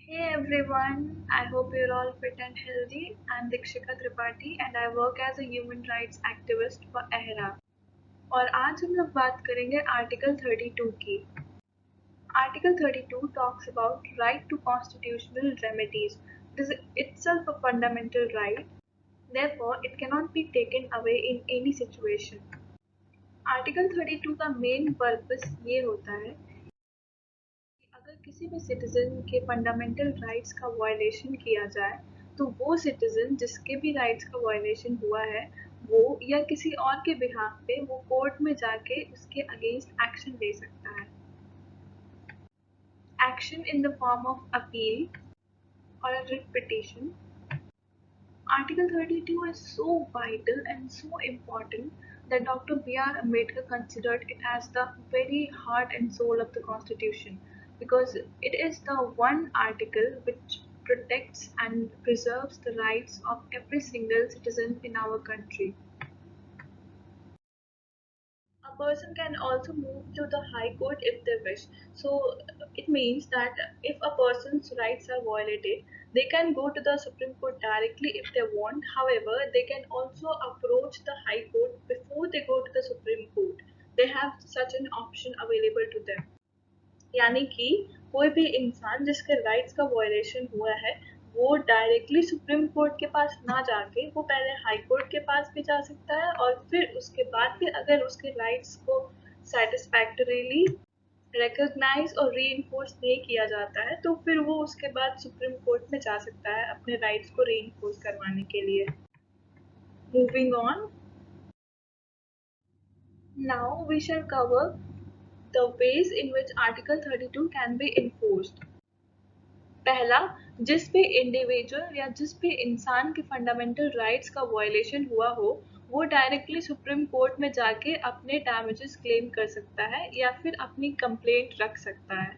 Hey everyone, I hope you're all fit and healthy. I'm Dikshika Tripathi and I work as a human rights activist for EHRA. और आज हम लोग बात करेंगे article 32 की। Article 32 talks about right to constitutional remedies. It is itself a fundamental right. Therefore, it cannot be taken away in any situation. Article 32 का main purpose ये होता है अगर किसी भी सिटीजन के फंडामेंटल राइट्स का वायलेशन किया जाए तो वो सिटीजन जिसके भी राइट्स का वायलेशन हुआ है वो या किसी और के बिहाफ पे वो कोर्ट में जाके उसके अगेंस्ट एक्शन ले सकता है action in the form of appeal और a writ petition. Article 32 is so vital and so important that Dr. B.R. Ambedkar considered it as the very heart and soul of the Constitution because it is the one article which protects and preserves the rights of every single citizen in our country. A person can also move to the High Court if they wish. So it means that if a person's rights are violated, they can go to the Supreme Court directly if they want. However, they can also approach the High Court before they go to the Supreme Court. They have such an option available to them. यानी कि कोई भी इंसान जिसके rights का violation हुआ है वो डायरेक्टली सुप्रीम कोर्ट के पास ना जाके वो पहले हाई कोर्ट के पास भी जा सकता है और फिर उसके बाद भी अगर उसके राइट्स को सेटिस्फैक्टरीली रिकॉग्नाइज और रीइंफोर्स नहीं किया जाता है तो फिर वो उसके बाद सुप्रीम कोर्ट में जा सकता है अपने राइट्स को रीइंफोर्स करवाने के लिए moving on now we shall cover the ways in which Article 32 can be enforced. पहला, जिस भी इंडिविजुअल या जिस भी इंसान के फंडामेंटल राइट्स का वायलेशन हुआ हो वो डायरेक्टली सुप्रीम कोर्ट में जाके अपने डैमेजेस क्लेम कर सकता है या फिर अपनी कंप्लेंट रख सकता है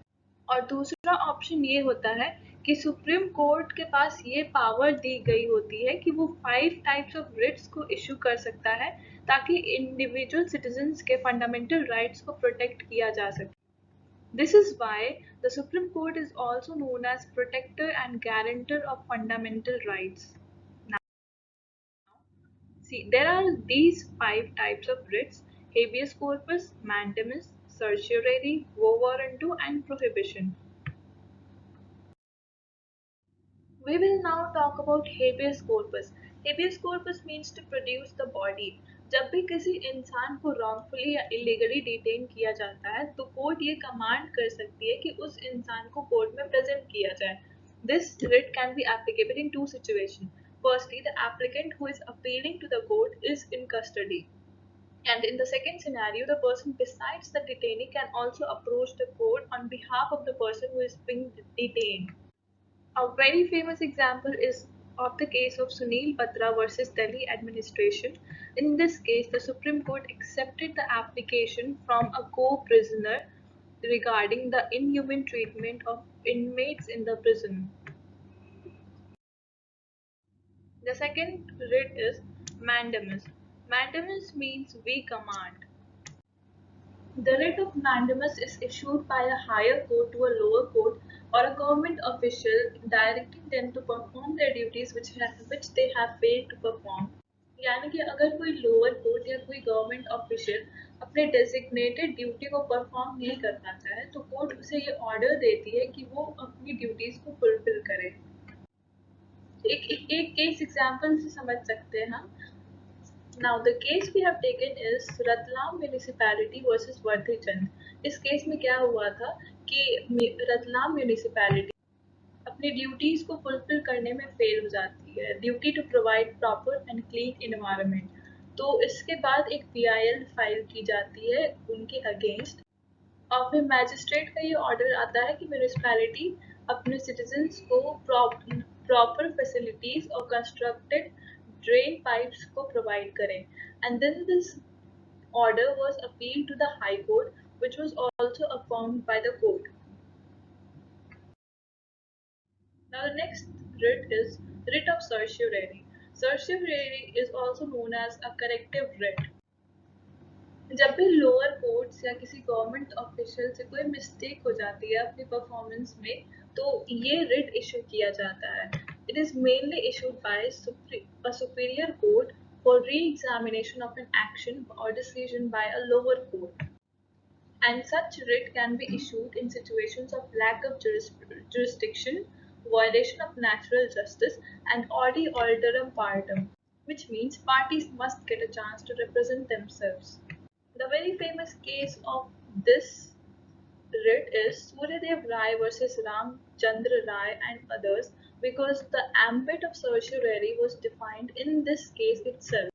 और दूसरा ऑप्शन ये होता है कि सुप्रीम कोर्ट के पास ये पावर दी गई होती है कि वो 5 टाइप्स ऑफ रिट्स को इशू कर सकता है ताकि इंडिविजुअल सिटीजन्स के फंडामेंटल राइट्स को प्रोटेक्ट किया जा सके This is why the Supreme Court is also known as protector and guarantor of fundamental rights. Now, see, there are these 5 types of writs habeas corpus, mandamus, certiorari, quo warranto, and prohibition. We will now talk about habeas corpus. Habeas corpus means to produce the body. जब भी किसी इंसान को wrongfully या illegally detain किया जाता है तो कोर्ट ये कमांड कर सकती है कि उस इंसान को कोर्ट में प्रेजेंट किया जाए. This writ can be applicable in two situations. Firstly, the applicant who is appealing to the court is in custody. And in the second scenario, the person besides the detainee can also approach the court on behalf of the person who is being detained. A very famous example is of the case of Sunil Batra versus Delhi administration. In this case, the Supreme Court accepted the application from a co-prisoner regarding the inhumane treatment of inmates in the prison. The second writ is mandamus. Mandamus means we command. The writ of mandamus is issued by a higher court to a lower court or a government official directing them to perform their duties which they have failed to perform. यानी कि अगर कोई lower court या कोई government official अपने designated duty को perform नहीं कर पाता है तो कोर्ट उसे ये ऑर्डर देती है कि वो अपनी ड्यूटीज को फुलफिल करे. एक केस एग्जांपल से समझ सकते हैं हम. Now the case we have taken is Ratlam municipality versus Vardhi Chand. इस केस में क्या हुआ था कि रतलाम म्यूनिसिपैलिटी अपनी ड्यूटीज को फुलफिल करने में फेल हो जाती है. Duty to provide proper and clean environment. तो इसके बाद एक PIL फाइल की जाती है उनके अगेंस्ट और फिर मैजिस्ट्रेट का ये ऑर्डर आता है कि म्यूनिसिपैलिटी अपने सिटीजन्स को प्रॉपर फैसिलिटीज और कंस्ट्रक्टेड drain pipes को provide करें. And then this order was appealed to the High Court, which was also affirmed by the court. Now the next writ is writ of certiorari. Certiorari is also known as a corrective writ. जब भी lower courts या किसी government official से कोई mistake हो जाती है अपनी परफॉर्मेंस में, तो ये रिट इशू किया जाता है. It is mainly issued by a superior court for re-examination of an action or decision by a lower court, and such writ can be issued in situations of lack of jurisdiction, violation of natural justice, and audi alteram partem, which means parties must get a chance to represent themselves. The very famous case of this writ is Suryadev Rai versus Ram Chandra Rai and others, because the ambit of certiorari was defined in this case itself.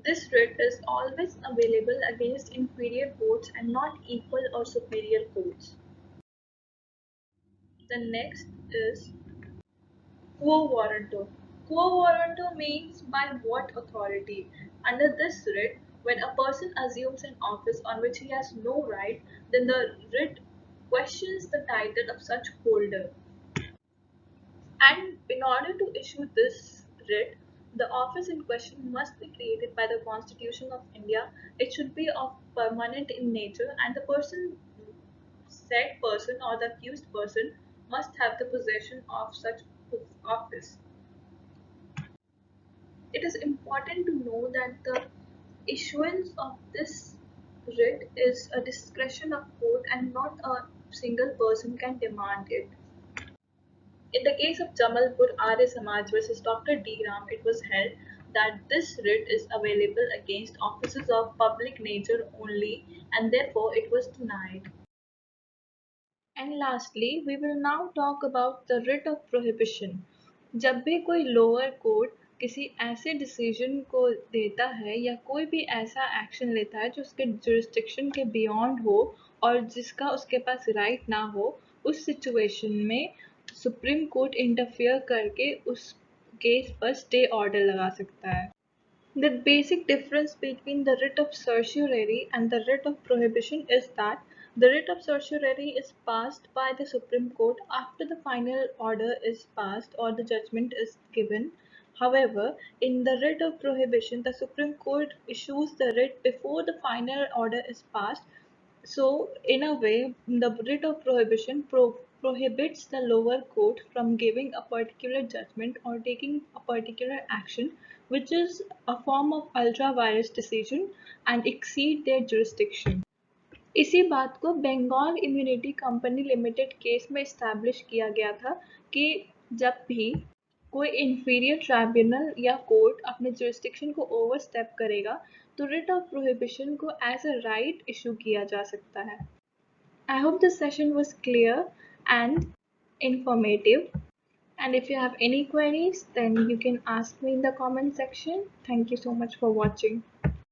This writ is always available against inferior courts and not equal or superior courts. The next is quo warranto. Quo warranto means by what authority. Under this writ, when a person assumes an office on which he has no right, then the writ questions the title of such holder. And in order to issue this writ, the office in question must be created by the Constitution of India. It should be of permanent in nature, and the said person or the accused person must have the possession of such office. It is important to know that the issuance of this writ is a discretion of court and not a single person can demand it. In the case of Jamalpur Arya Samaj versus Dr. D. Ram, it was held that this writ is available against offices of public nature only, and therefore it was denied. And lastly, we will now talk about the writ of prohibition. जब भी कोई lower court किसी ऐसे decision को देता है या कोई भी ऐसा एक्शन लेता है जो उसके जुरिस्डिक्शन के बियॉन्ड हो और जिसका उसके पास राइट ना हो, उस सिचुएशन में सुप्रीम कोर्ट इंटरफियर करके उस केस पर स्टे ऑर्डर लगा सकता है. The basic difference between the writ of certiorari and the writ of prohibition is that the writ of certiorari is passed by the Supreme Court after the final order is passed or the judgment is given. However, in the writ of prohibition, the Supreme Court issues the writ before the final order is passed. So, in a way, the writ of prohibition prohibits the lower court from giving a particular judgment or taking a particular action which is a form of ultra vires decision and exceed their jurisdiction. इसी बात को Bengal immunity company limited case में establish किया गया था कि जब भी कोई इंफीरियर ट्राइब्यूनल या कोर्ट अपने जुरिस्डिक्शन को ओवरस्टेप करेगा तो रिट ऑफ प्रोहिबिशन को एज अ राइट इशू किया जा सकता है. I hope this session was clear and informative. And if you have any queries, then you can ask me in the comment section. Thank you so much for watching.